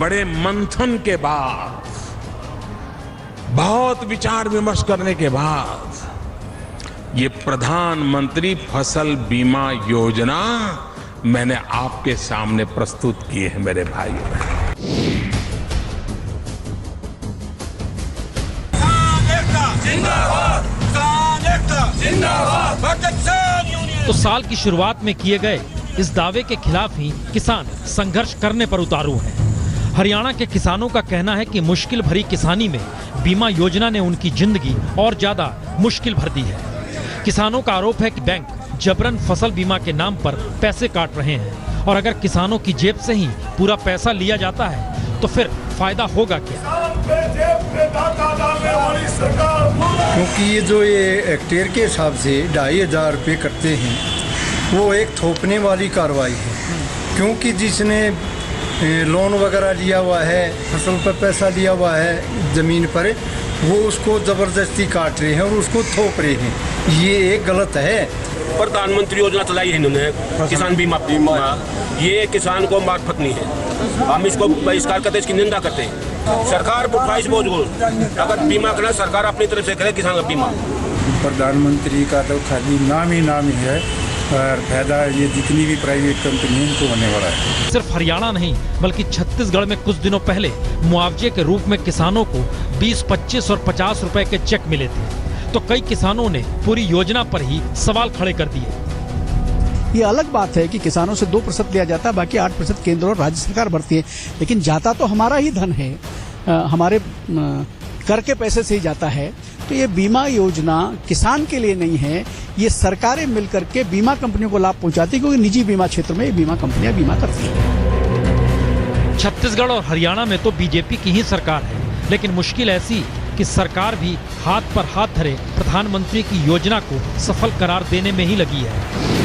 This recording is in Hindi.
बड़े मंथन के बाद, बहुत विचार विमर्श करने के बाद ये प्रधानमंत्री फसल बीमा योजना मैंने आपके सामने प्रस्तुत की है मेरे भाइयों। तो साल की शुरुआत में किए गए इस दावे के खिलाफ ही किसान संघर्ष करने पर उतारू हैं। हरियाणा के किसानों का कहना है कि मुश्किल भरी किसानी में बीमा योजना ने उनकी जिंदगी और ज्यादा मुश्किल भर दी है। किसानों का आरोप है कि बैंक जबरन फसल बीमा के नाम पर पैसे काट रहे हैं और अगर किसानों की जेब से ही पूरा पैसा लिया जाता है तो फिर फायदा होगा क्या? क्योंकि ये हेक्टेयर के हिसाब से 2500 रुपये करते हैं, वो एक थोपने वाली कार्रवाई है। क्योंकि जिसने लोन वगैरह लिया हुआ है, फसल पर पैसा लिया हुआ है ज़मीन पर, वो उसको ज़बरदस्ती काट रहे हैं और उसको थोप रहे हैं। ये एक गलत है। प्रधानमंत्री योजना चलाई है इन्होंने, किसान बीमा। ये किसान को मार्फत नहीं है। हम इसको बहिष्कार करते, इसकी निंदा करते हैं। सरकार प्राइस बोझ को अगर बीमा करना, सरकार अपनी तरफ से करे किसान का बीमा। प्रधानमंत्री का तो खाली नाम ही है और फायदा ये जितनी भी प्राइवेट कंपनी है इनको होने वाला है। सिर्फ हरियाणा नहीं बल्कि छत्तीसगढ़ में कुछ दिनों पहले मुआवजे के रूप में किसानों को 20, 25 और 50 रुपए के चेक मिले थे। तो कई किसानों ने पूरी योजना पर ही सवाल खड़े कर दिए। ये अलग बात है कि किसानों से 2% लिया जाता है, बाकी 8% केंद्र और राज्य सरकार भरती है, लेकिन जाता तो हमारा ही धन है, हमारे कर के पैसे से ही जाता है। तो ये बीमा योजना किसान के लिए नहीं है, ये सरकारें मिलकर के बीमा कंपनियों को लाभ पहुंचाती है, क्योंकि निजी बीमा क्षेत्र में ये बीमा कंपनियां बीमा करती हैं। छत्तीसगढ़ और हरियाणा में तो बीजेपी की ही सरकार है, लेकिन मुश्किल ऐसी कि सरकार भी हाथ पर हाथ धरे प्रधानमंत्री की योजना को सफल करार देने में ही लगी है।